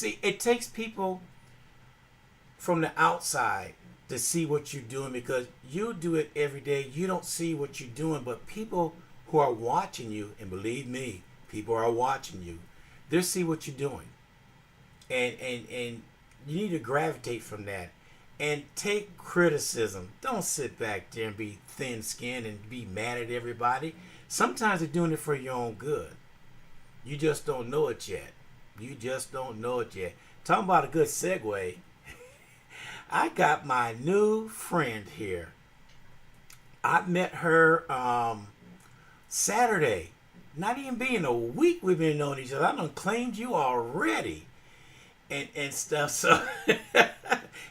see, it takes people from the outside to see what you're doing because you do it every day. You don't see what you're doing, but people who are watching you, and believe me, people are watching you, they see what you're doing. And you need to gravitate from that and take criticism. Don't sit back there and be thin skinned and be mad at everybody. Sometimes they're doing it for your own good. You just don't know it yet. You just don't know it yet. Talking about a good segue, I got my new friend here. I met her Saturday. Not even being a week we've been knowing each other. I done claimed you already and stuff. So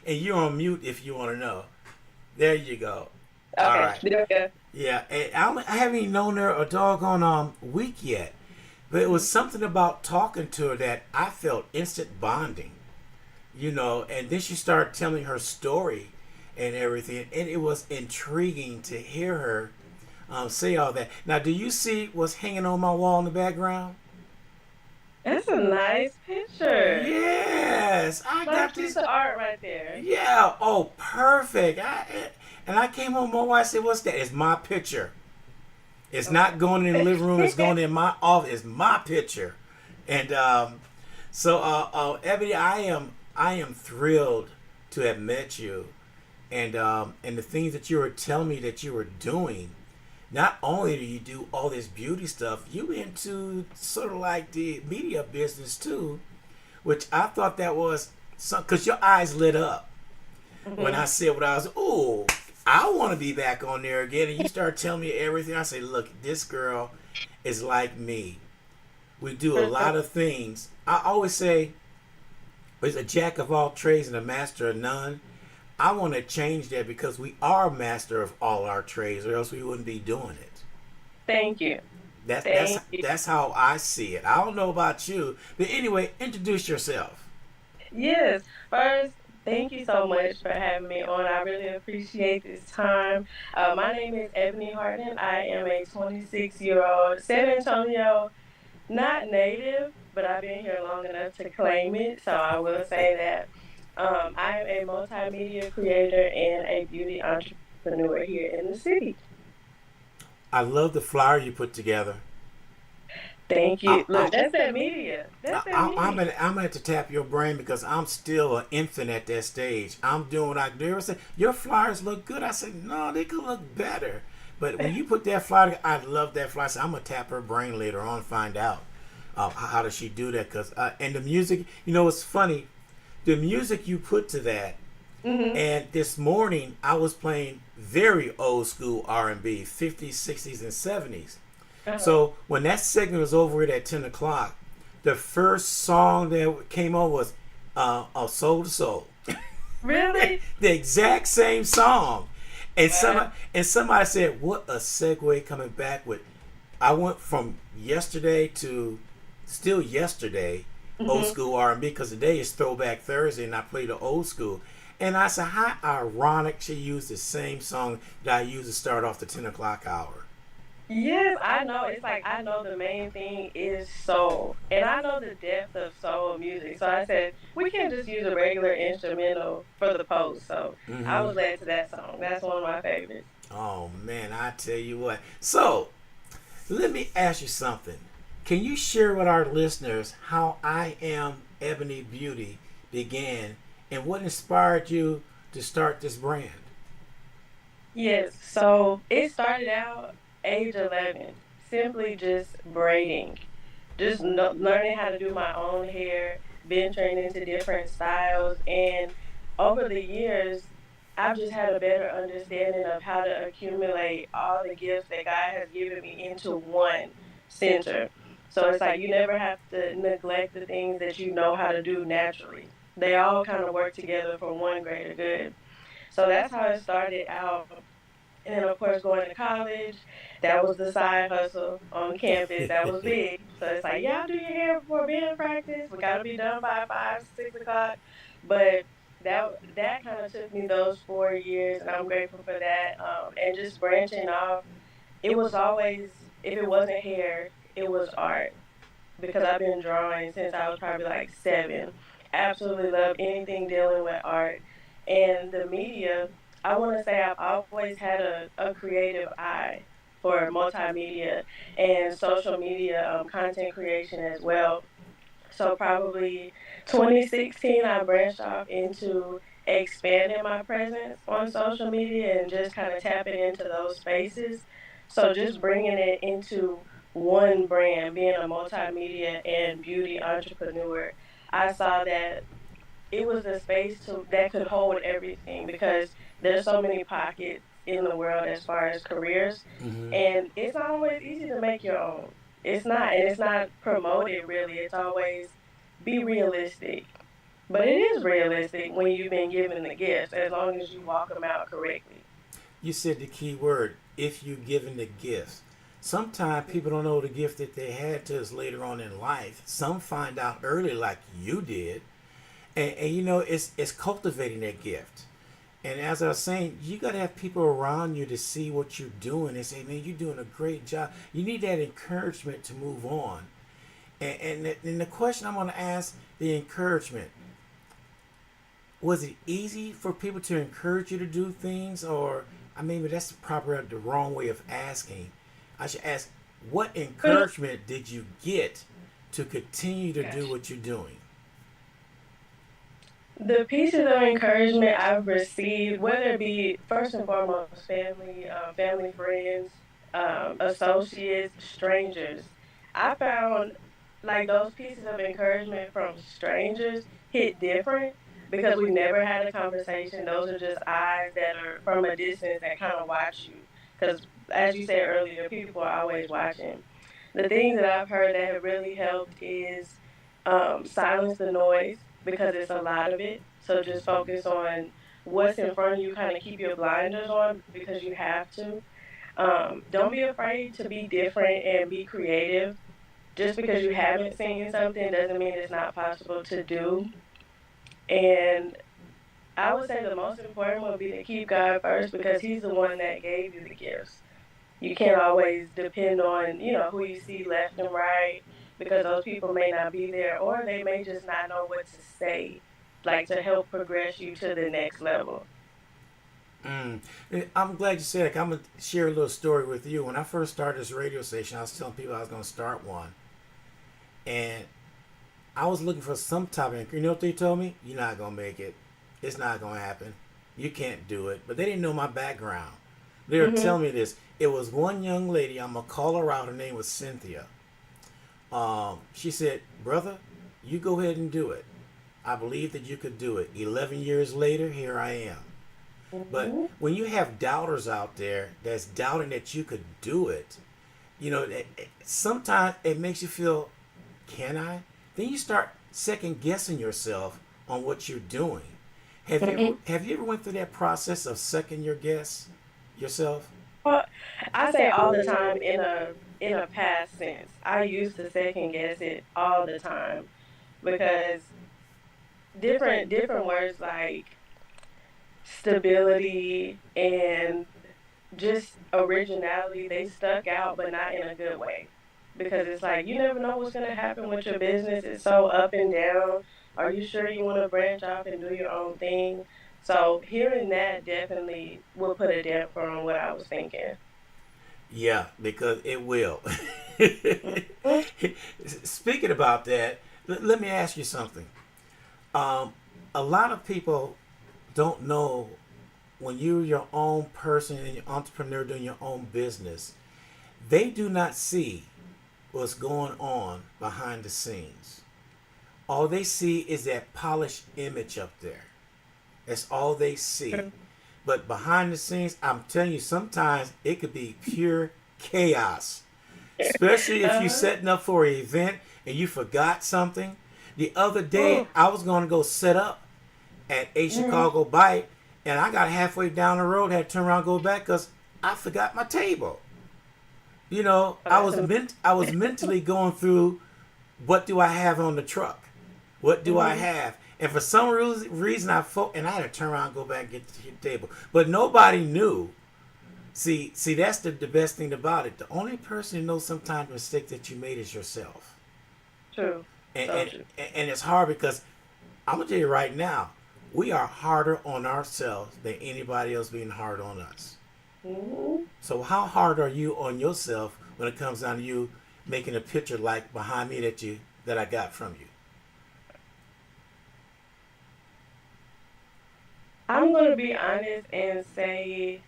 and you're on mute if you want to know. There you go. All Okay, right. there we go. Yeah, and I haven't even known her a doggone week yet. But it was something about talking to her that I felt instant bonding, and then she started telling her story and everything, and it was intriguing to hear her say all that. Now, do you see what's hanging on my wall in the background? That's a nice picture. Yes, I Nice got piece this. of art right there. Yeah, oh, perfect. And I came home, my wife said, "What's that?" It's my picture. It's not going in the living room. It's Okay. going in my office. It's my picture, and Ebony, I am thrilled to have met you, and the things that you were telling me that you were doing. Not only do you do all this beauty stuff, you into sort of like the media business too, which I thought that was some because your eyes lit up when I hmm said what I was. Oh, I want to be back on there again, and you start telling me everything. I say, look, this girl is like me. We do a lot of things. I always say, "There's a jack of all trades and a master of none." I want to change that because we are master of all our trades, or else we wouldn't be doing it. Thank you. That's that's Thank you. that's how I see it. I don't know about you, but anyway, introduce yourself. Yes. First, thank you so much for having me on. I really appreciate this time. My name is Ebony Hardin. I am a 26-year-old San Antonio, not native, but I've been here long enough to claim it. So I will say that I am a multimedia creator and a beauty entrepreneur here in the city. I love the flyer you put together. Thank I, you. I, Look, that's that media. That's that I'm media. gonna have to tap your brain because I'm still an infant at that stage. I'm doing what I do. I said your flyers look good. I said no, they could look better. But when you put that flyer, I love that flyer. I said, I'm gonna tap her brain later on and find out how does she do that. Cause and the music, it's funny. The music you put to that. hmm And this morning I was playing very old school R&B, 50s, 60s, and 70s. Uh-huh. So when that segment was over at 10 o'clock, the first song that came on was Soul to Soul. Really? The exact same song. And Wow. somebody said, what a segue coming back with. I went from yesterday to still yesterday, old hmm school R&B, because today is Throwback Thursday and I play the old school. And I said, how ironic she used the same song that I used to start off the 10 o'clock hour. Yes, I know. It's like I know the main thing is soul, and I know the depth of soul music. So I said we can't just use a regular instrumental for the post. So I Hmm. was led to that song. That's one of my favorites. Oh, man, I tell you what. So, let me ask you something. Can you share with our listeners how I Am Ebony Beauty began and what inspired you to start this brand? Yes. So it started out age 11, simply just braiding, just learning how to do my own hair, venturing into different styles. And over the years, I've just had a better understanding of how to accumulate all the gifts that God has given me into one center. So it's like you never have to neglect the things that you know how to do naturally. They all kind of work together for one greater good. So that's how it started out. And then, of course, going to college, that was the side hustle on campus. That was big. So it's like, y'all do your hair before band practice. We got to be done by 5, 6 o'clock. But that kind of took me those 4 years, and I'm grateful for that. And just branching off, it was always, if it wasn't hair, it was art because I've been drawing since I was probably like 7. absolutely love anything dealing with art and the media. I want to say I've always had a creative eye for multimedia and social media content creation as well. So probably 2016, I branched off into expanding my presence on social media and just kind of tapping into those spaces. So just bringing it into one brand, being a multimedia and beauty entrepreneur, I saw that it was a space to that could hold everything because there's so many pockets in the world as far as careers, Hmm. and it's not always easy to make your own. It's not, and it's not promoted really. It's always be realistic, but it is realistic when you've been given the gifts, as long as you walk them out correctly. You said the key word, if you given the gifts. Sometimes people don't know the gift that they had to us later on in life. Some find out early, like you did, and you know it's cultivating that gift. And as I was saying, you got to have people around you to see what you're doing and say, "Man, you're doing a great job." You need that encouragement to move on. And the question I'm going to ask, the encouragement, was it easy for people to encourage you to do things, or I mean, but that's probably the wrong way of asking. I should ask, what encouragement did you get to continue to do Gosh. what you're doing? The pieces of encouragement I've received, whether it be first and foremost family, family, friends, associates, strangers, I found like those pieces of encouragement from strangers hit different because we never had a conversation. Those are just eyes that are from a distance that kind of watch you. Because as you said earlier, people are always watching. The things that I've heard that have really helped is silence the noise because it's a lot of it. So just focus on what's in front of you, kind of keep your blinders on because you have to. Don't be afraid to be different and be creative. Just because you haven't seen something doesn't mean it's not possible to do. And I would say the most important would be to keep God first because He's the one that gave you the gifts. You can't always depend on, who you see left and right because those people may not be there or they may just not know what to say, like to help progress you to the next level. Mm. I'm glad you said it. I'm gonna share a little story with you. When I first started this radio station, I was telling people I was gonna start one, and I was looking for some type of. You know what they told me? You're not gonna make it. It's not gonna happen. You can't do it. But they didn't know my background. They were Mhm. telling me this. It was one young lady. I'm gonna call her out. Her name was Cynthia. She said, "Brother, you go ahead and do it. I believe that you could do it." 11 years later, here I am. But Mhm. when you have doubters out there that's doubting that you could do it, sometimes it makes you feel, can I? Then you start second guessing yourself on what you're doing. Mhm. Have you ever went through that process of second your guess yourself? Well, I say all the time in a past sense. I used to second guess it all the time because different words like stability and just originality, they stuck out, but not in a good way. Because it's like you never know what's gonna happen with your business. It's so up and down. Are you sure you want to branch off and do your own thing? So hearing that definitely will put a damper on what I was thinking. Yeah, because it will. Mhm. Speaking about that, let me ask you something. Um, a lot of people don't know when you're your own person and you're entrepreneur doing your own business, they do not see what's going on behind the scenes. All they see is that polished image up there. That's all they see. True. But behind the scenes, I'm telling you, sometimes it could be pure chaos. Especially if you're Uh-huh. setting up for an event and you forgot something. The other day, Mm. I was going to go set up at a Mhm. Chicago Bite, and I got halfway down the road, had to turn around and go back because I forgot my table. Oh, that's a I was mentally going through, what do I have on the truck? What do I mhm. have? And for some reason, and I had to turn around and go back and get to the table. But nobody knew. See, that's the best thing about it. The only person who knows sometimes the mistake that you made is yourself. True. And, So and true. and it's hard because I'm gonna tell you right now, we are harder on ourselves than anybody else being hard on us. Hmm. So how hard are you on yourself when it comes down to you making a picture like behind me that I got from you? I'm gonna be honest and say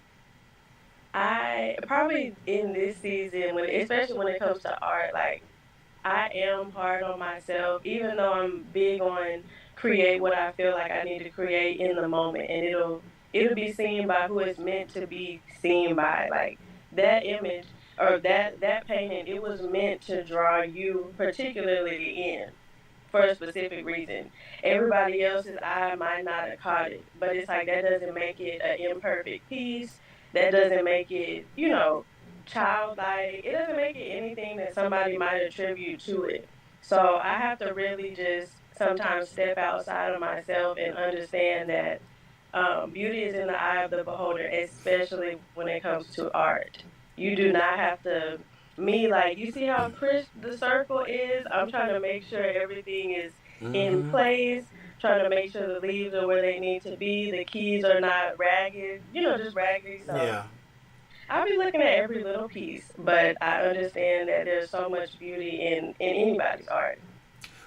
I probably in this season, when especially when it comes to art, like I am hard on myself, even though I'm big on create what I feel like I need to create in the moment, and it'll be seen by who it's meant to be seen by. Like that image or that painting, it was meant to draw you particularly in for a specific reason. Everybody else's eye might not have caught it, but it's like that doesn't make it an imperfect piece. That doesn't make it, childlike. It doesn't make it anything that somebody might attribute to it. So I have to really just sometimes step outside of myself and understand that beauty is in the eye of the beholder, especially when it comes to art. You do not have to me like you see how crisp the circle is. I'm trying to make sure everything is in Mm-hmm. place, trying to make sure the leaves are where they need to be, the keys are not ragged, just raggedy. So Yeah. I'll be looking at every little piece, but I understand that there's so much beauty in anybody's art.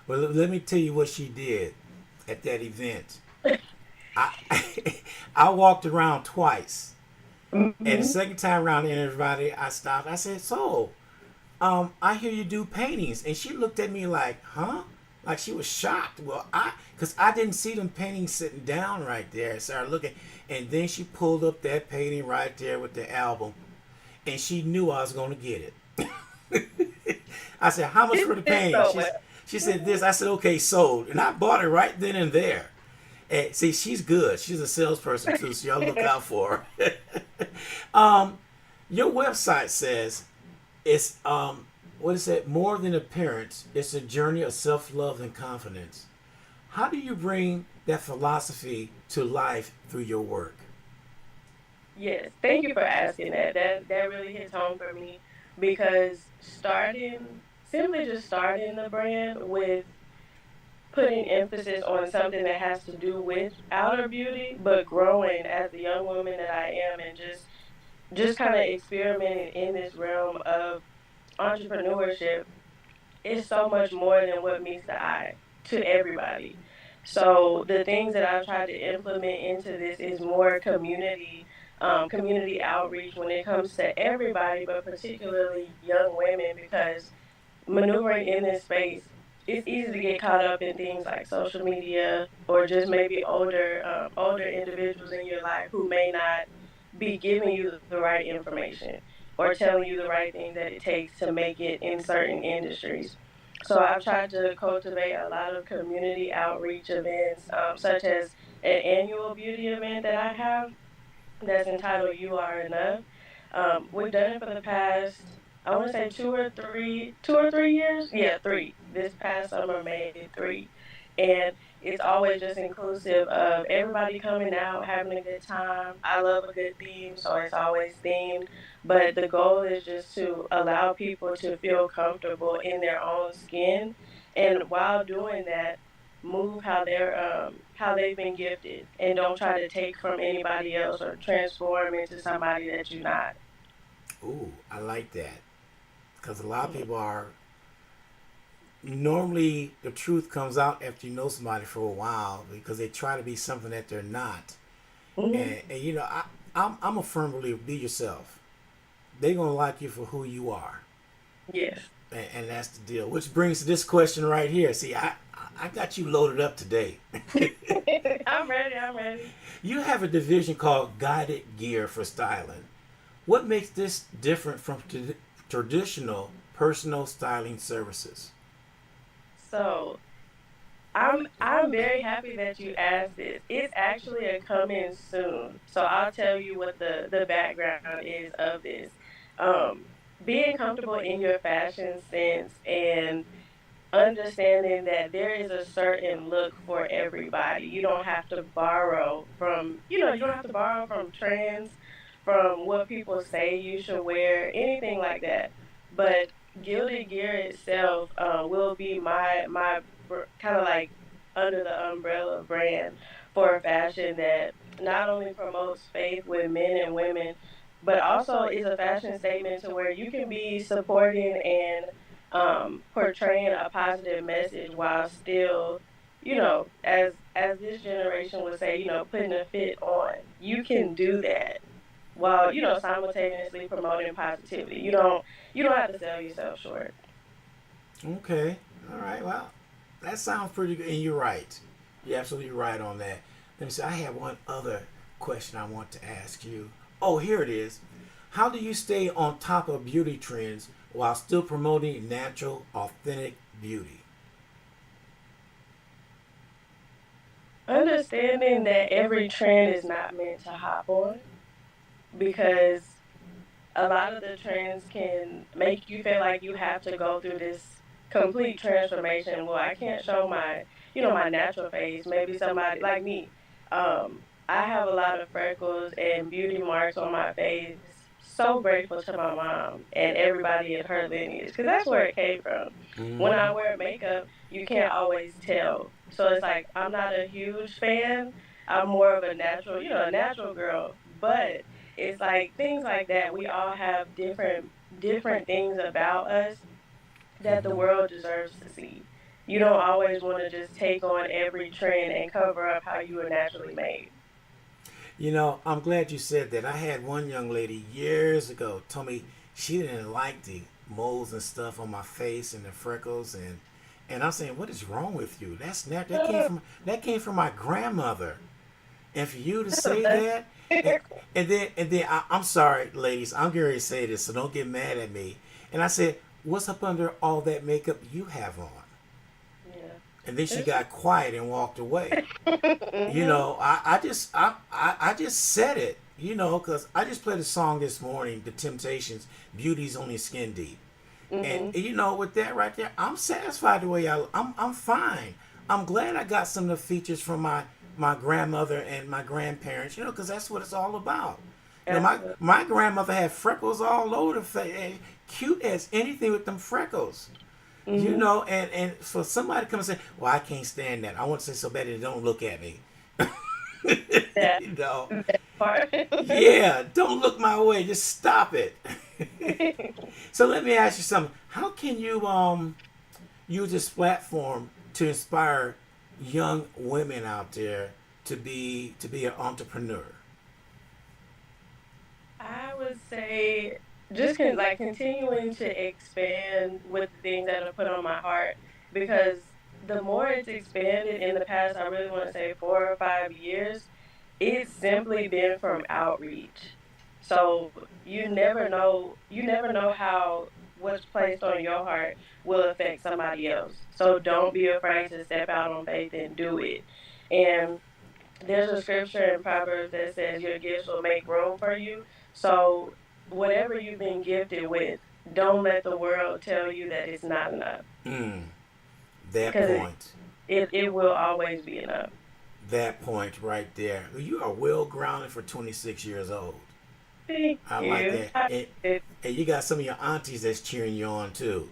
Well, let me tell you what she did at that event. I I walked around twice, and the Hmm. second time around, and everybody, I stopped. I said, "So, I hear you do paintings," and she looked at me like, "Huh?" Like she was shocked. Well, because I didn't see them paintings sitting down right there. I started looking, and then she pulled up that painting right there with the album, and she knew I was going to get it. I said, "How much It for the did painting?" so She said well. this. I said, "Okay, sold," and I bought it right then and there. And see, she's good. She's a salesperson too, so y'all look out for her. um, your website says it's what is it? More than appearance. It's a journey of self-love and confidence. How do you bring that philosophy to life through your work? Yes, thank you for asking that. That really hits home for me because simply just starting the brand with putting emphasis on something that has to do with outer beauty, but growing as the young woman that I am and just kind of experimenting in this realm of entrepreneurship is so much more than what meets the eye to everybody. So the things that I've tried to implement into this is more community outreach when it comes to everybody, but particularly young women, because maneuvering in this space, it's easy to get caught up in things like social media or just maybe older individuals in your life who may not be giving you the right information or telling you the right things that it takes to make it in certain industries. So I've tried to cultivate a lot of community outreach events, such as an annual beauty event that I have that's entitled "You Are Enough." We've done it for the past, I want to say 2 or 3 years. Yeah, three. This past summer made it three, and it's always just inclusive of everybody coming out, having a good time. I love a good theme, so it's always themed. But the goal is just to allow people to feel comfortable in their own skin, and while doing that move how they've been gifted and don't try to take from anybody else or transform into somebody that you're not. Ooh, I like that because a lot of Mhm. people are normally the truth comes out after you know somebody for a while because they try to be something that they're not. Mhm. And you know, I'm a firm believer. Be yourself. They're gonna like you for who you are, Yes. and that's the deal. Which brings this question right here. See, I got you loaded up today. I'm ready. I'm ready. You have a division called Guided Gear for Styling. What makes this different from traditional personal styling services? So I'm very happy that you asked this. It's actually a coming soon. So I'll tell you what the background is of this. Um, Being comfortable in your fashion sense and understanding that there is a certain look for everybody. You don't have to borrow from, you don't have to borrow from trends, from what people say you should wear, anything like that. But Gilded Gear itself will be my kind of like under the umbrella brand for a fashion that not only promotes faith with men and women, but also is a fashion statement to where you can be supporting and portraying a positive message while still, as this generation would say, putting a fit on. You can do that while simultaneously promoting positivity. You don't have to sell yourself short. Okay. All right. Well, that sounds pretty good. And you're right. You're absolutely right on that. Let me see. I have one other question I want to ask you. Oh, here it is. How do you stay on top of beauty trends while still promoting natural, authentic beauty? Understanding that every trend is not meant to hop on, because a lot of the trends can make you feel like you have to go through this complete transformation. Well, I can't show my natural face. Maybe somebody like me. I have a lot of freckles and beauty marks on my face. So grateful to my mom and everybody in her lineage, because that's where it came from. When I Mm-hmm. wear makeup, you can't always tell. So it's like I'm not a huge fan. I'm more of a natural girl. But it's like things like that. We all have different things about us that the Mm-hmm. world deserves to see. You don't always want to just take on every trend and cover up how you were naturally made. I'm glad you said that. I had one young lady years ago told me she didn't like the moles and stuff on my face and the freckles and I'm saying, what is wrong with you? That came from my grandmother. And for you to say that, and, and then I'm sorry, ladies, I'm going to say this, so don't get mad at me. And I said, what's up under all that makeup you have on? Yeah. And then she That's got quiet and walked away. mhm. I just said it, because I just played a song this morning, The Temptations, Beauty's Only Skin Deep. And Mhm. with that right there, I'm satisfied the way I'm fine. I'm glad I got some of the features from my grandmother and my grandparents, because that's what it's all about. My Absolutely. my grandmother had freckles all over the face, cute as anything with them freckles. Mhm. And for somebody to come and say, "Well, I can't stand that," I want to say so bad, don't look at me. That you know, that part. yeah, don't look my way. Just stop it. So let me ask you something. How can you use this platform to inspire young women out there to be an entrepreneur? I would say just continuing to expand with the things that are put on my heart, because the more it's expanded in the past, I really want to say 4 or 5 years, it's simply been from outreach. So you never know how what's placed on your heart will affect somebody else. So don't be afraid to step out on faith and do it. And there's a scripture in Proverbs that says your gifts will make room for you. So whatever you've been gifted with, don't let the world tell you that it's not enough, Mm, that because point. it will always be enough. That point right there. You are well grounded for 26 years old. Thank I like you. that. And you got some of your aunties that's cheering you on too.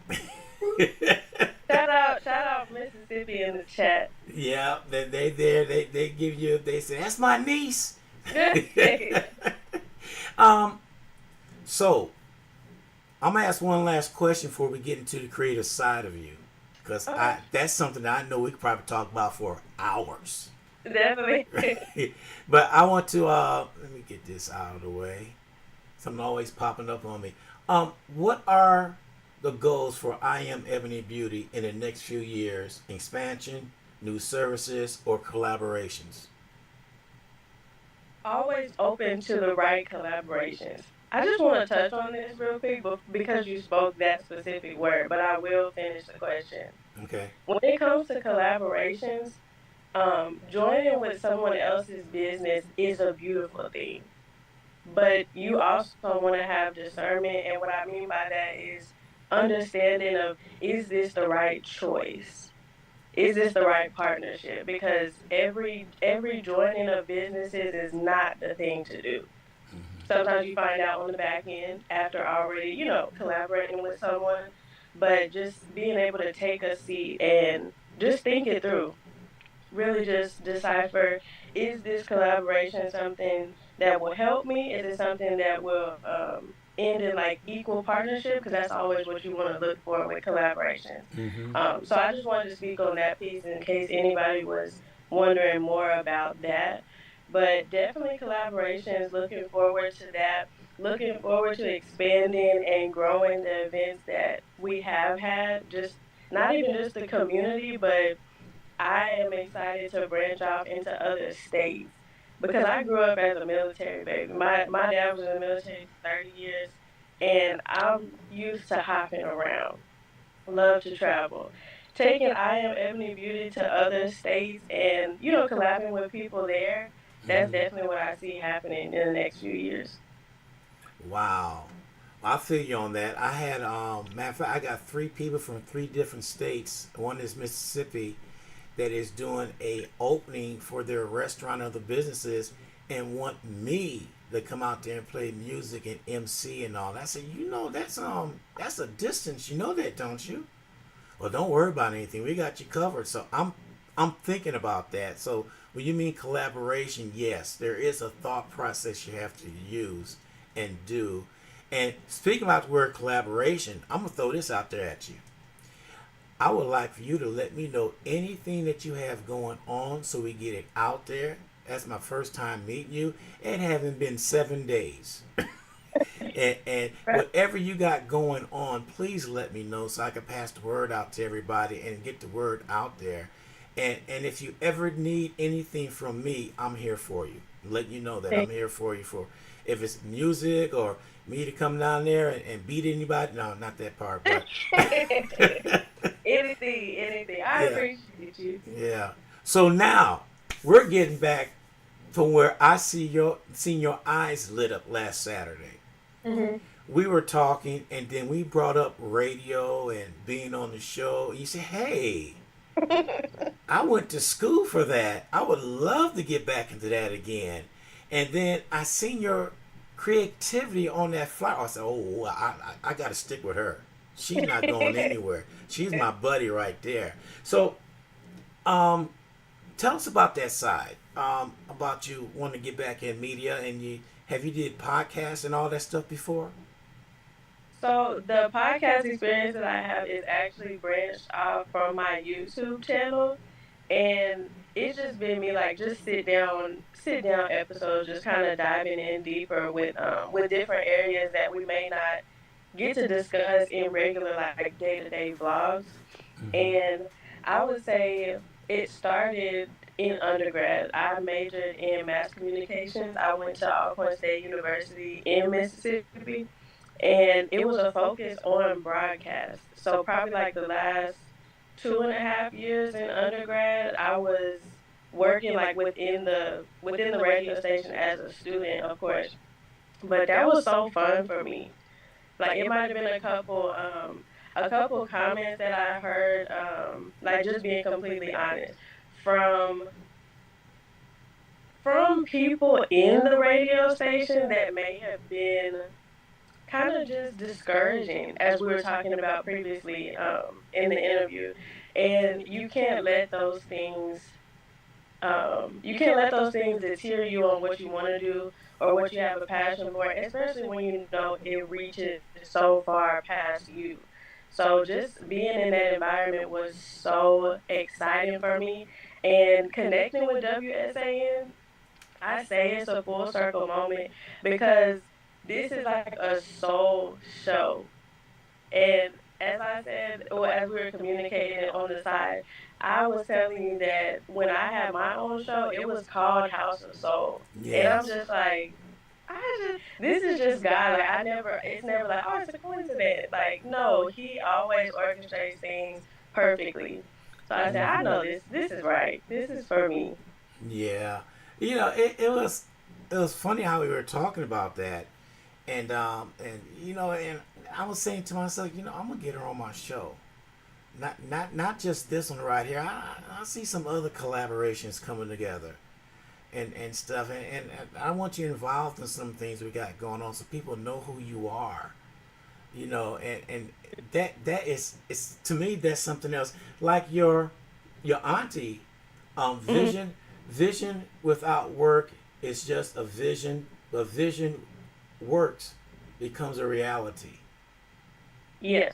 Shout out Mississippi in the chat. Yeah, they there. They give you. They say that's my niece. um. So I'm gonna ask one last question before we get into the creative side of you, because Okay, I that's something that I know we could probably talk about for hours. definitely. But I want to let me get this out of the way. Something always popping up on me. What are the goals for I Am Ebony Beauty in the next few years? Expansion, new services, or collaborations? Always open to the right collaborations. I just want to touch on this real quick, but because you spoke that specific word, but I will finish the question. Okay. When it comes to collaborations, joining with someone else's business is a beautiful thing, but you also want to have discernment. And what I mean by that is understanding of, is this the right choice? Is this the right partnership? Because every joining of businesses is not the thing to do. Sometimes you find out on the back end after already, collaborating with someone, but just being able to take a seat and just think it through. really just decipher, is this collaboration something that will help me? Is it something that will end in like equal partnership? Because that's always what you want to look for with collaborations. Mm-hmm. So I just wanted to speak on that piece in case anybody was wondering more about that. But definitely collaborations, looking forward to that, looking forward to expanding and growing the events that we have had, just not even just the community, but I am excited to branch off into other states because I grew up as a military baby. My dad was in the military for 30 years, and I'm used to hopping around. Love to travel. Taking I Am Ebony Beauty to other states and, collabing with people there, that's definitely what I see happening in the next few years. Wow. I feel you on that. I had matter of fact, I got three people from three different states. One is Mississippi that is doing a opening for their restaurant and other businesses and want me to come out there and play music and MC and all. I said, that's a distance. You know that, don't you? Well, don't worry about anything. We got you covered. So I'm thinking about that. So when you mean collaboration, yes, there is a thought process you have to use and do. And speaking about the word collaboration, I'm gonna throw this out there at you. I would like for you to let me know anything that you have going on so we get it out there. That's my first time meeting you. It haven't been 7 days. And whatever you got going on, please let me know so I can pass the word out to everybody and get the word out there. And if you ever need anything from me, I'm here for you. Let you know that I'm here for you for if it's music or me to come down there and beat anybody. No, not that part, but Anything. I yeah, appreciate you. yeah. So now we're getting back from where I seen your eyes lit up last Saturday. Hmm. We were talking, and then we brought up radio and being on the show. You said, "Hey, I went to school for that. I would love to get back into that again." And then I seen your creativity on that flyer. I said, "Oh, I got to stick with her. She's not going anywhere. She's my buddy right there." So, um, tell us about that side. About you wanting to get back in media, and you did podcasts and all that stuff before? So the podcast experience that I have is actually branched off from my YouTube channel, and it's just been me like just sit down episodes, just kind of diving in deeper with different areas that we may not get to discuss in regular like day-to-day vlogs. Mm-hmm. And I would say it started in undergrad. I majored in mass communications. I went to Alcorn State University in Mississippi, and it was a focus on broadcast. So probably like the last 2.5 years in undergrad, I was working like within the radio station as a student, of course. But that was so fun for me. Like it might have been a couple comments that I heard, like just being completely honest, from from people in the radio station that may have been kind of just discouraging, as we were talking about previously in the interview. And you can't let those things deter you on what you want to do or what you have a passion for, especially when you know it reaches so far past you. So just being in that environment was so exciting for me, and connecting with WSAN, I say it's a full circle moment because this is like a soul show. And as I said, or as we were communicating on the side, I was telling you that when I had my own show, it was called House of Soul. And I'm Yes. just like, this is just God. Like, it's never like, oh, it's a coincidence. Like, no, He always orchestrates things perfectly. So I said, I know this is right. This is for me. Yeah. It was funny how we were talking about that, and I was saying to myself, I'm gonna get her on my show. Not just this one right here. I see some other collaborations coming together and stuff, and I want you involved in some things we got going on so people know who you are. And that is, it's to me, that's something else. Like your auntie Mm-hmm. Vision without work is just a vision. But vision works becomes a reality. Yes,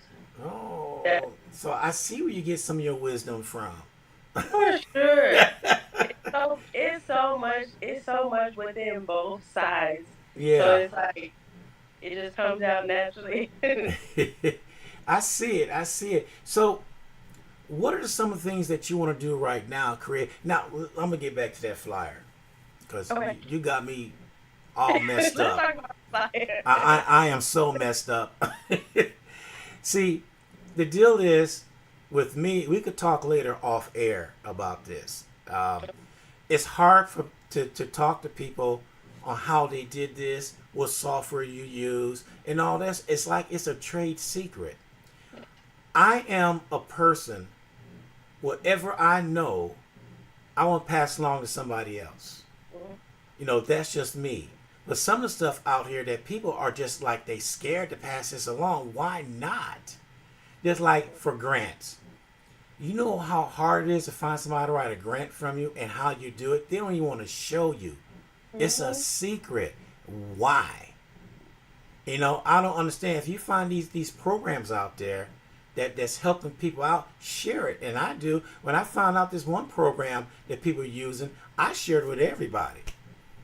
that Oh, so I see where you get some of your wisdom from. for sure. It's so much within both sides. So Yeah. it's like it just comes out naturally. I see it. I see it. So, what are some of the things that you want to do right now? Create. Now, I'm gonna get back to that flyer because Okay. you got me all messed Let's up. talk about fire. I am so messed up. See, the deal is with me. We could talk later off air about this. It's hard to talk to people on how they did this, what software you use, and all this. It's like it's a trade secret. I am a person, whatever I know, I want to pass along to somebody else. That's just me. But some of the stuff out here that people are just like they scared to pass this along. Why not? Just like for grants. You know how hard it is to find somebody to write a grant from you and how you do it? They don't even want to show you. It's a Mm-hmm. secret. Why? I don't understand. If you find these programs out there that's helping people out, share it. And I do. When I found out this one program that people are using, I shared it with everybody.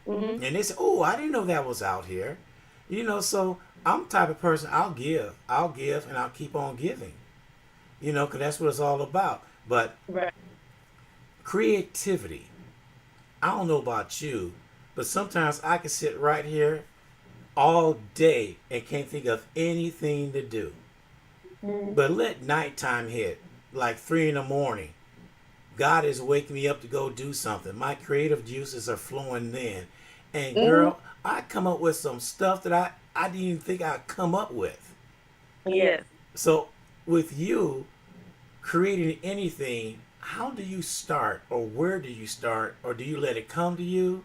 Mm-hmm. And they said, "Oh, I didn't know that was out here." So I'm the type of person I'll give, and I'll keep on giving. Because that's what it's all about. But Right. creativity, I don't know about you, but sometimes I can sit right here all day and can't think of anything to do. Mm-hmm. But let nighttime hit, like 3 in the morning. God is waking me up to go do something. My creative juices are flowing then. And Mm-hmm. girl, I come up with some stuff that I didn't even think I'd come up with. Yes. So with you creating anything, how do you start or where do you start or do you let it come to you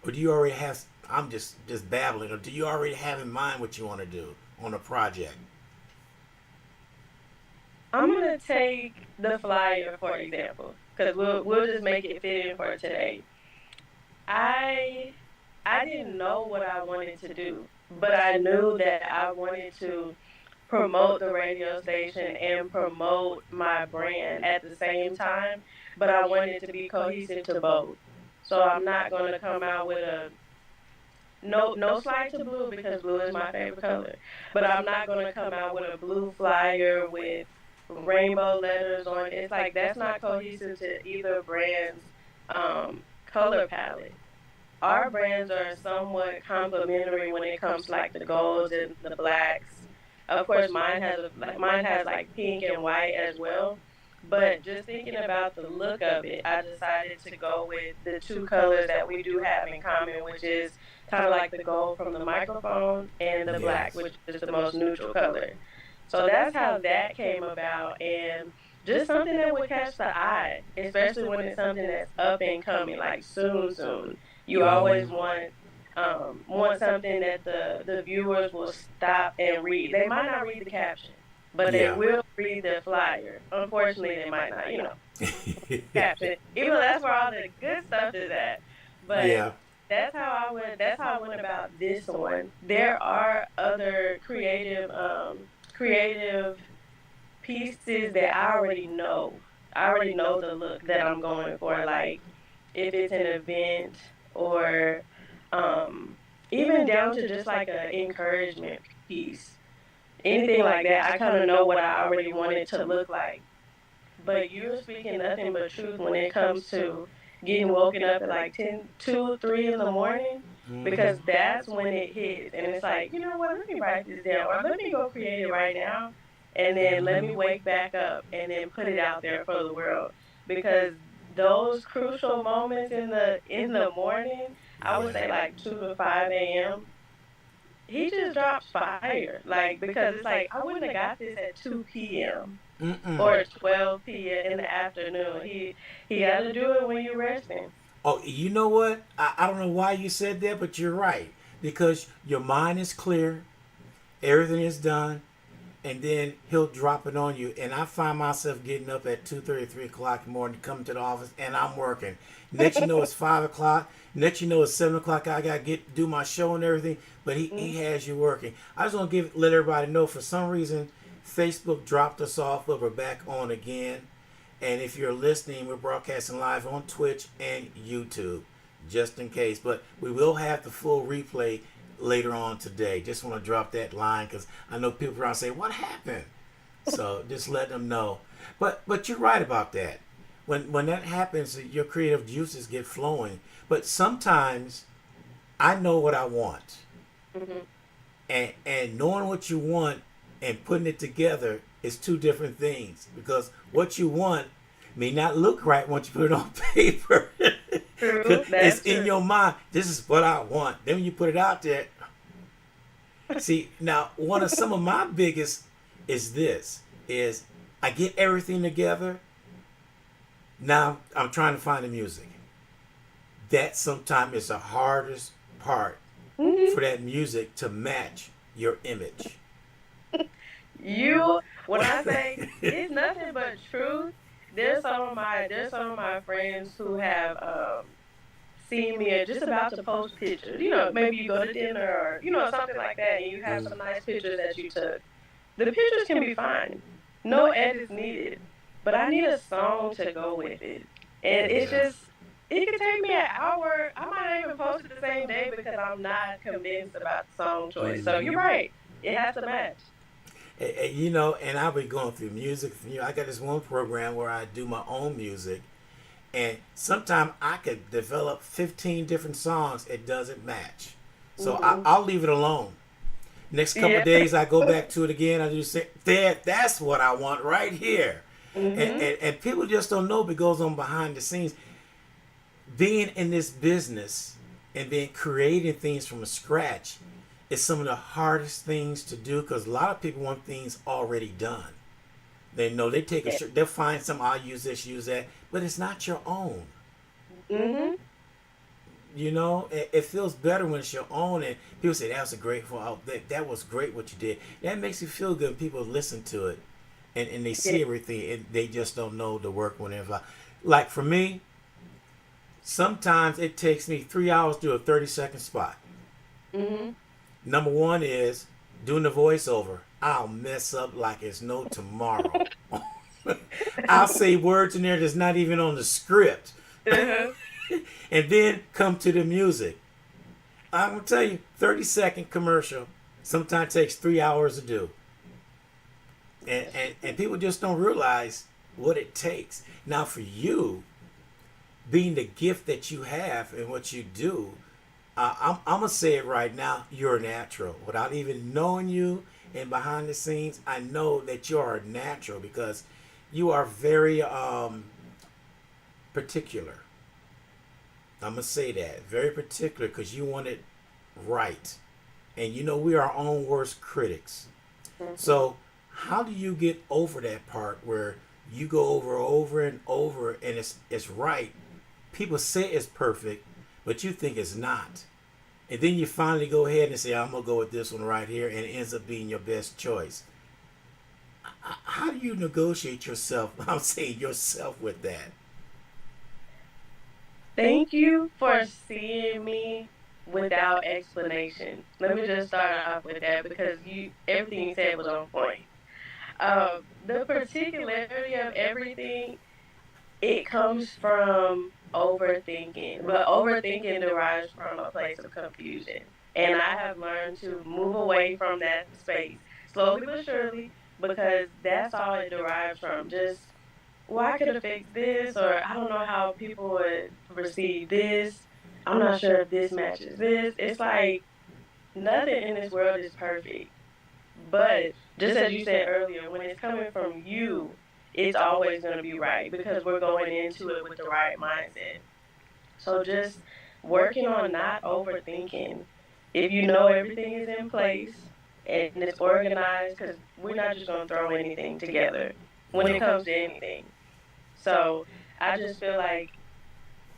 or do you already have I'm just babbling or do you already have in mind what you want to do on a project? I'm gonna take the flyer for example, because we'll just make it fit in for today. I I didn't know what I wanted to do, but I knew that I wanted to promote the radio station and promote my brand at the same time, but I wanted to be cohesive to both. So I'm not going to come out with a no slide to blue because blue is my favorite color, but I'm not going to come out with a blue flyer with rainbow letters on. It's like that's not cohesive to either brand's color palette. Our brands are somewhat complementary when it comes to like the golds and the blacks. Of course, mine has like pink and white as well. But just thinking about the look of it, I decided to go with the two colors that we do have in common, which is kind of like the gold from the microphone and the black, Yes. which is the most neutral color. So that's how that came about, and just something that would catch the eye, especially when it's something that's up and coming, like soon, soon. You always want something that the viewers will stop and read. They might not read the caption, but they Yeah. will read the flyer. Unfortunately, they might not, caption. Even though that's where all the good stuff is at. But Yeah. that's how I went about this one. There are other creative pieces that I already know. I already know the look that I'm going for. Like if it's an event or um even down to just like an encouragement piece. Anything like that, I kind of know what I already want it to look like. But you're speaking nothing but truth when it comes to getting woken up at like 10, 2, 3 in the morning, because that's when it hits. And it's like, you know what, let me write this down or let me go create it right now. And then let me wake back up and then put it out there for the world. Because those crucial moments in the morning, I would say like 2 to 5 a.m., he just drops fire. Like, because it's like, I wouldn't have got this at 2 p.m Mm-mm. or 12 p.m. in the afternoon. He got to do it when you're resting. Oh, you know what? I don't know why you said that, but you're right. Because your mind is clear, everything is done, and then he'll drop it on you. And I find myself getting up at 2:30, 3 o'clock in the morning to come to the office, and I'm working. Next you know it's 5 o'clock. Next you know it's 7 o'clock. I gotta get do my show and everything. But he has you working. I just want to let everybody know for some reason Facebook dropped us off, but we're back on again. And if you're listening, we're broadcasting live on Twitch and YouTube, just in case. But we will have the full replay later on today. Just want to drop that line because I know people around say, "What happened?" So just let them know. But you're right about that. When that happens, your creative juices get flowing. But sometimes I know what I want, Hmm. and knowing what you want and putting it together is two different things because what you want may not look right once you put it on paper. True. It's That's in true. your mind. This is what I want. Then when you put it out there, see now one of some of my biggest is this is I get everything together. Now I'm trying to find the music. That sometimes is the hardest part Hmm. for that music to match your image. You, when I say it's nothing but truth, there's some of my friends who have seen me just about to post pictures. Maybe you go to dinner or something like that, and you have some nice pictures that you took. The pictures can be fine, no edits needed, but I need a song to go with it, and it's Yeah. just. It could take me an hour. I might not even post it the same day because I'm not convinced about the song choice. So you're Mm-hmm. right. It has to match. And I'll be going through music. I got this one program where I do my own music, and sometimes I could develop 15 different songs. It doesn't match, so Hmm. I'll leave it alone. Next couple of Yeah. days, I go back to it again. I do say, "There, that's what I want right here," and, Hmm. and and people just don't know what goes on behind the scenes. Being in this business and being creating things from scratch is some of the hardest things to do because a lot of people want things already done. They know they take a Yeah. shirt, they'll find some, I'll use this, use that, but it's not your own. Hmm. It feels better when it's your own, and people say that was a great, well, that was great what you did. That makes you feel good. People listen to it, and they Yeah. see everything, and they just don't know the work whenever. Like for me, sometimes it takes me 3 hours to do a 30-second spot. Hmm. Number one is doing the voiceover. I'll mess up like it's no tomorrow. I'll say words in there that's not even on the script. Uh-huh. And then come to the music. I'm gonna tell you, 30-second commercial sometimes takes 3 hours to do. And people just don't realize what it takes. Now for you, being the gift that you have and what you do, I'm gonna say it right now. You're natural. Without even knowing you and behind the scenes, I know that you are natural because you are very particular. I'm gonna say that very particular because you want it right, and we are our own worst critics. Hmm. So how do you get over that part where you go over and over and it's right? People say it's perfect, but you think it's not. And then you finally go ahead and say, I'm going to go with this one right here, and it ends up being your best choice. How do you negotiate yourself? I'm saying yourself with that. Thank you for seeing me without explanation. Let me just start off with that because everything you said was on point. The particularity of everything, it comes from overthinking, but overthinking derives from a place of confusion. And I have learned to move away from that space slowly but surely because that's all it derives from. Just, well, I could have fixed this, or I don't know how people would receive this. I'm not sure if this matches this. It's like nothing in this world is perfect. But just as you said earlier, when it's coming from you, it's always going to be right because we're going into it with the right mindset. So just working on not overthinking. If you know everything is in place and it's organized, because we're not just going to throw anything together when it No. comes to anything. So I just feel like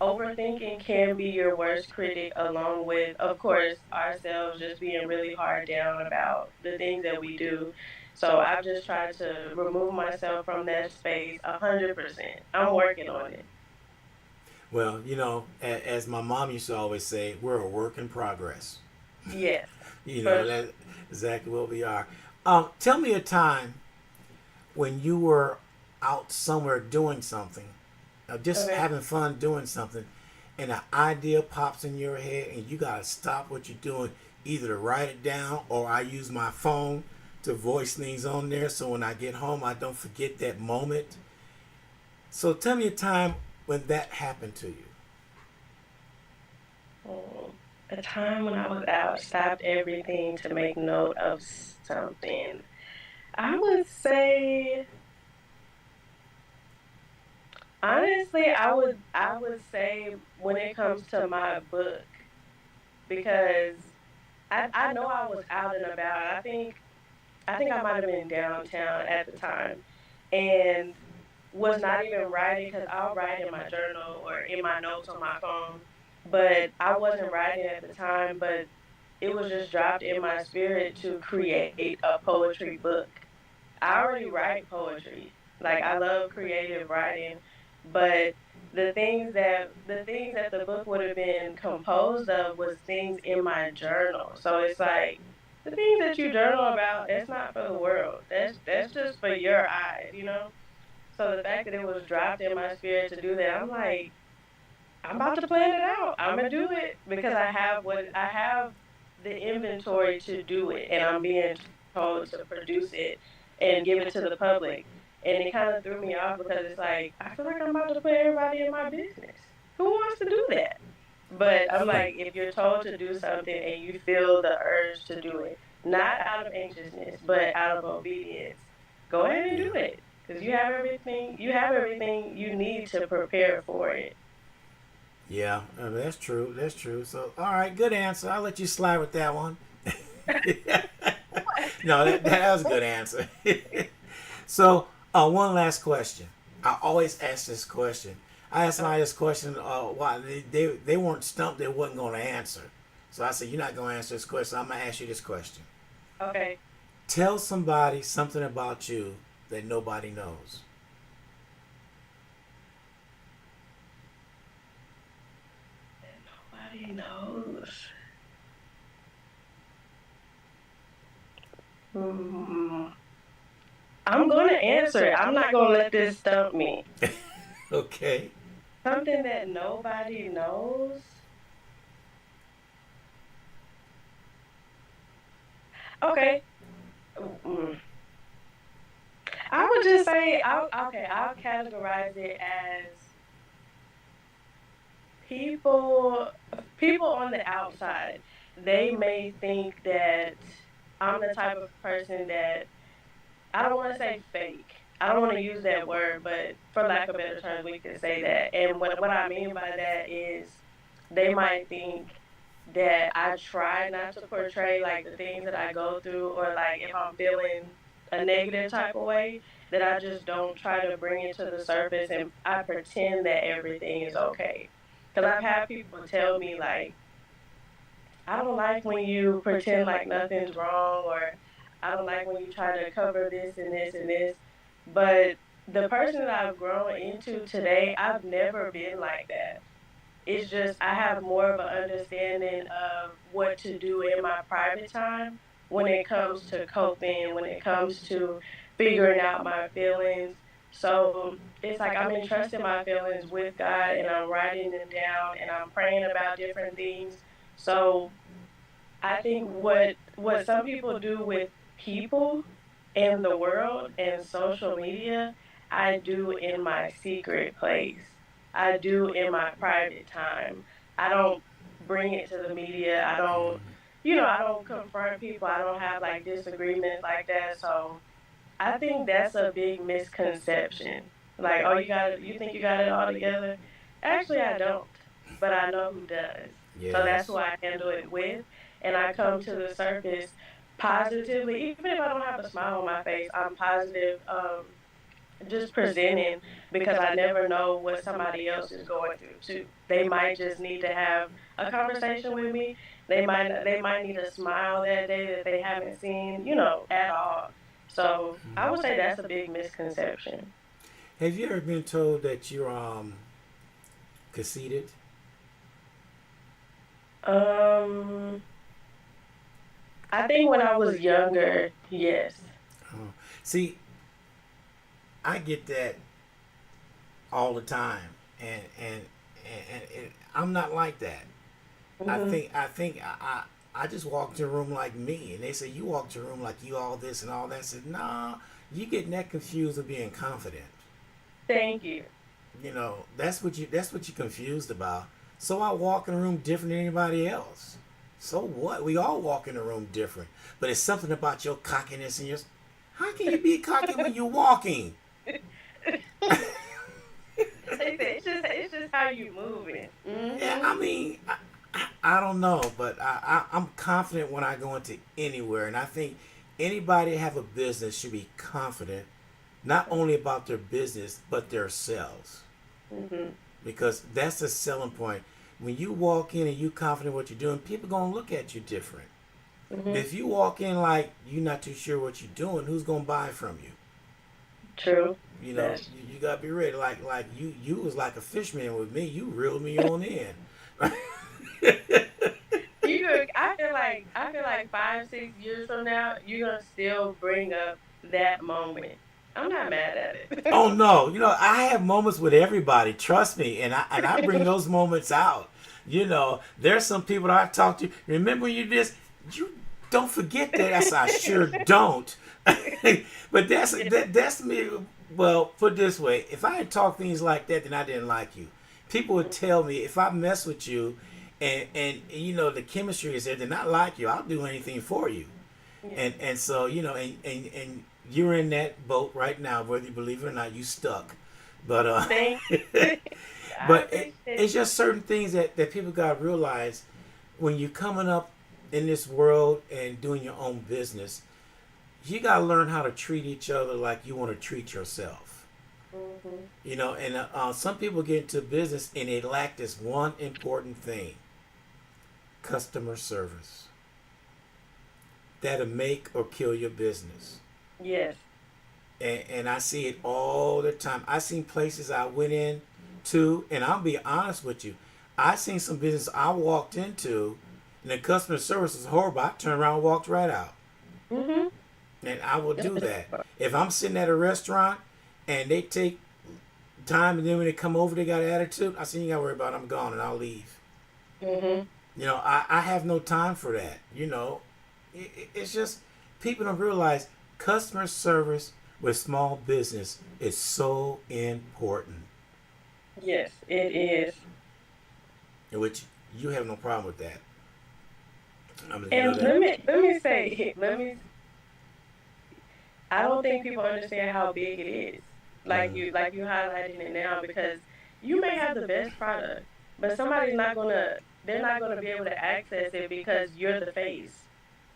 overthinking can be your worst critic, along with, of course, ourselves just being really hard down about the things that we do. So I've just tried to remove myself from that space 100%. I'm working on it. Well, as my mom used to always say, we're a work in progress. Yes, for That's exactly what we are. Tell me a time when you were out somewhere doing something, just okay. having fun doing something, and an idea pops in your head, and you gotta stop what you're doing, either to write it down or I use my phone to voice things on there, so when I get home, I don't forget that moment. So tell me a time when that happened to you. A time when I was out, stopped everything to make note of something. I would say, honestly, I would say when it comes to my book, because I know I was out and about. I think I might have been downtown at the time, and was not even writing, because I'll write in my journal or in my notes on my phone, but I wasn't writing at the time, but it was just dropped in my spirit to create a poetry book. I already write poetry. Like, I love creative writing, but the things that the book would have been composed of was things in my journal. So it's like, the things that you journal about, that's not for the world. That's just for your eyes. So the fact that it was dropped in my spirit to do that, I'm like, I'm about to plan it out. I'm gonna do it because I have the inventory to do it, and I'm being told to produce it and give it to the public. And it kind of threw me off because it's like, I feel like I'm about to put everybody in my business. Who wants to do that? But I'm like, if you're told to do something and you feel the urge to do it, not out of anxiousness, but out of obedience, go ahead and do it because you have everything you need to prepare for it. Yeah, that's true. That's true. So, all right, good answer. I'll let you slide with that one. No, that was a good answer. So, one last question. I always ask this question. I asked somebody this question. Why they weren't stumped. They wasn't going to answer. So I said, "You're not going to answer this question. I'm going to ask you this question. Okay. Tell somebody something about you that nobody knows." Nobody knows. Hmm. I'm gonna answer it. I'm not gonna let this stump me. Okay. Something that nobody knows. Okay. Mm. I would just say, I'll categorize it as people people on the outside. They may think that I'm the type of person that, I don't want to say fake. I don't want to use that word, but for lack of better terms, we could say that. And what I mean by that is, they might think that I try not to portray like the things that I go through, or like if I'm feeling a negative type of way, that I just don't try to bring it to the surface and I pretend that everything is okay. Because I've had people tell me, like, I don't like when you pretend like nothing's wrong, or I don't like when you try to cover this and this and this. But the person that I've grown into today, I've never been like that. It's just I have more of an understanding of what to do in my private time when it comes to coping, when it comes to figuring out my feelings. So it's like I'm entrusting my feelings with God, and I'm writing them down, and I'm praying about different things. So I think what some people do with people in the world and social media, I do in my secret place. I do in my private time. I don't bring it to the media. I don't confront people. I don't have like disagreements like that. So I think that's a big misconception. Like, oh, you think you got it all together? Actually, I don't, but I know who does. So that's Yes. who I handle it with, and I come to the surface positively. Even if I don't have a smile on my face, I'm positive. Just presenting, because I never know what somebody else is going through too. They might just need to have a conversation with me. They might need a smile that day that they haven't seen, at all. So I would say that's a big misconception. Have you ever been told that you're conceited? Um, I think when I was younger, yes. Oh. See, I get that all the time, and I'm not like that. Hmm. I just walk to a room like me, and they say you walk to a room like you all this and all that. I said, nah, you getting that confused with being confident. Thank you. You know, that's what you're confused about. So I walk in a room different than anybody else. So what? We all walk in a room different. But it's something about your cockiness and your. How can you be cocky when you're walking? It's just how you moving. Yeah, Hmm. I mean, I don't know, but I'm confident when I go into anywhere, and I think anybody that have a business should be confident, not only about their business but themselves, Hmm. because that's the selling point. When you walk in and you confident what you're doing, people gonna look at you different. Hmm. If you walk in like you're not too sure what you're doing, who's gonna buy from you? True. You know, That's you gotta be ready. Like you was like a fishman with me. You reeled me on in. you could. I feel like 5, 6 years from now, you're gonna still bring up that moment. I'm not mad at Oh it. no, you know I have moments with everybody. Trust me, and I bring those moments out. You know, there's some people that I talk to. Remember you just you don't forget that. I said I sure don't. But Yeah. that's me. Well, put it this way: if I had talked things like that, then I didn't like you. People would tell me if I mess with you, and you know the chemistry is there, then I like you. I'll do anything for you. Yeah. And so you know and you're in that boat right now, whether you believe it or not. You stuck, but Thank. I but appreciate it's it. just certain things that people got to realize when you're coming up in this world and doing your own business. You got to learn how to treat each other like you want to treat yourself. Hmm. You know, and some people get into business and they lack this one important thing: customer service. That'll make or kill your business. Yes. And I see it all the time. I seen places I went in to, and I'll be honest with you, I seen some business I walked into, and the customer service was horrible. I turned around and walked right out. Hmm. And I will do that. If I'm sitting at a restaurant and they take time and then when they come over they got an attitude, I say you gotta worry about it, I'm gone and I'll leave. Hmm. You know, I have no time for that. You know, it's just people don't realize customer service with small business is so important, Yes, it is. which you have no problem with that. I mean, you know And that. let me say, I don't think people understand how big it is. Mm. Like you highlighting it now because you may have the best product, but they're not gonna be able to access it because you're the face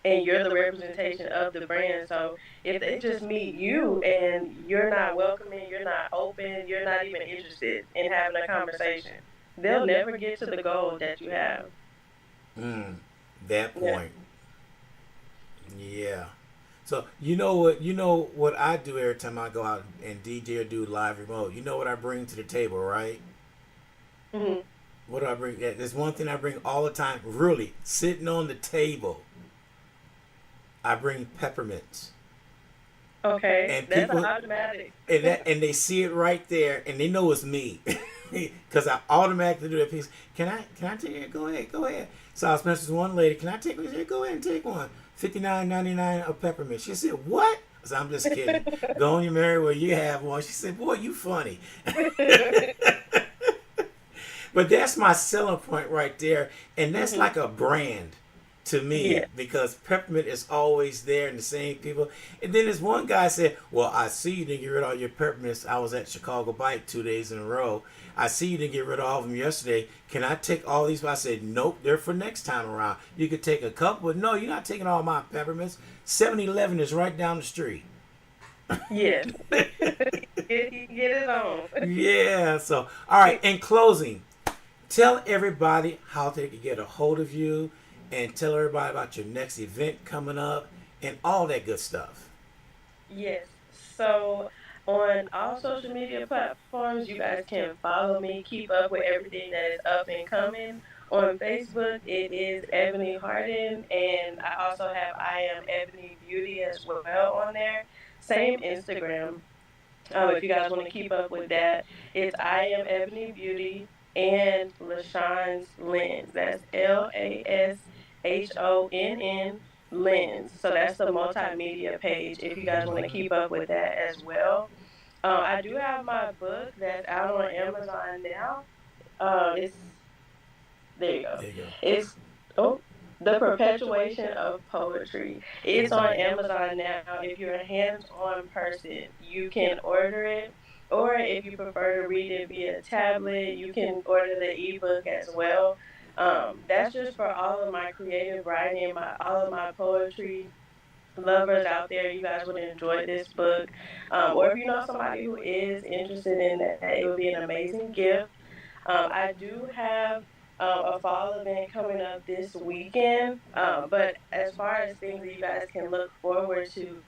and you're the representation of the brand. So if they just meet you and you're not welcoming, you're not open, you're not even interested in having a conversation, they'll never get to the goal that you have. Mm. That Yeah. point. Yeah. So you know what I do every time I go out and DJ or do live remote. You know what I bring to the table, right? Hmm. What do I bring? There's one thing I bring all the time. Really, sitting on the table, I bring peppermints, Okay, and that's an people automatic. and they see it right there, and they know it's me, because I automatically do that piece. Can I take it? Go ahead, go ahead. So I was messaging one lady. Can I take one? She said, go ahead and take one. 59.99 of peppermint. She said, what? I said, I'm just kidding. Go on your merry way. You have one. She said, boy, you funny. But that's my selling point right there, and that's Hmm. like a brand to Yeah. me because peppermint is always there and the same people. And then this one guy said, "Well, I see you didn't get rid of all your peppermints. I was at Chicago Bike 2 days in a row. I see you didn't get rid of all of them yesterday. Can I take all these?" I said, "Nope, they're for next time around. You could take a couple, but no, you're not taking all my peppermints. 7-Eleven is right down the street." Yes. He can get it on. Yeah. So, all right. In closing, tell everybody how they can get a hold of you and tell everybody about your next event coming up and all that good stuff. Yes. So on all social media platforms, you guys can follow me, keep up with everything that is up and coming. On Facebook, it is Ebony Hardin, and I also have I am Ebony Beauty as well on there. Same Instagram. If you guys want to keep up with that, it's I am Ebony Beauty and LaShawns Lens. That's LASHONN Lens. So that's the multimedia page. If you guys want to keep up with that as well, I do have my book that's out on Amazon now. It's there you go. There you go. It's oh the perpetuation of poetry. It's on Amazon now. If you're a hands-on person, you can order it. Or if you prefer to read it via tablet, you can order the ebook as well. That's just for all of my creative writing, my all of my poetry lovers out there. You guys would enjoy this book. Or if you know somebody who is interested in that, it would be an amazing gift. I do have a fall event coming up this weekend. But as far as things that you guys can look forward to,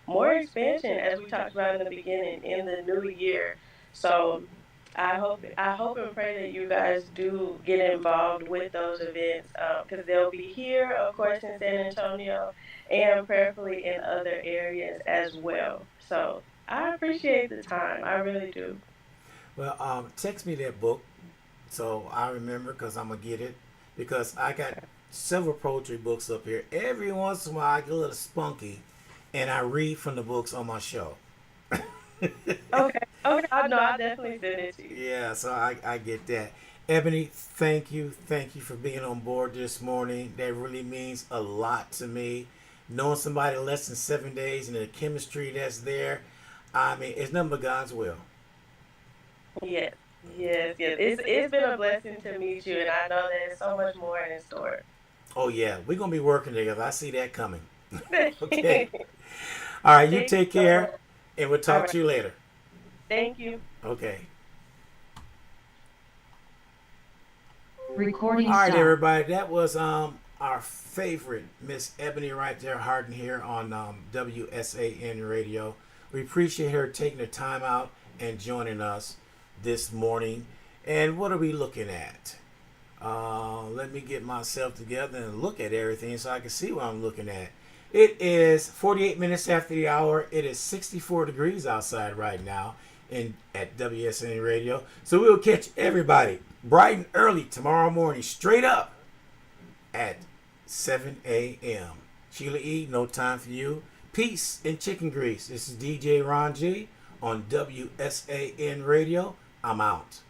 more expansion, as we talked about in the beginning, in the new year. So I hope and pray that you guys do get involved with those events because they'll be here, of course, in San Antonio, and prayerfully in other areas as well. So I appreciate the time. I really do. Well, text me that book so I remember because I'm gonna get it because I got several poetry books up here. Every once in a while, I get a little spunky, and I read from the books on my show. Okay. Okay. I'll definitely send it to you. Yeah, so I get that. Ebony, thank you for being on board this morning. That really means a lot to me. Knowing somebody less than 7 days and the chemistry that's there, I mean, it's nothing but God's will. Yes. Yes. Yes. It's been a blessing to meet you, and I know there's so much more in store. Oh yeah, we're gonna be working together. I see that coming. Okay. All right, you Thank you take so much. care, and we'll All talk right. to you later. Thank you. Okay. Recording All right, stop. everybody. That was our favorite Miss Ebony right there, Hardin here on WSAN Radio. We appreciate her taking the time out and joining us this morning. And what are we looking at? Let me get myself together and look at everything so I can see what I'm looking at. It is 48 minutes after the hour. It is 64 degrees outside right now in at WSN Radio. So we'll catch everybody bright and early tomorrow morning, straight up at 7 a.m. Sheila E., no time for you. Peace and chicken grease. This is DJ Ron G on WSAN Radio. I'm out.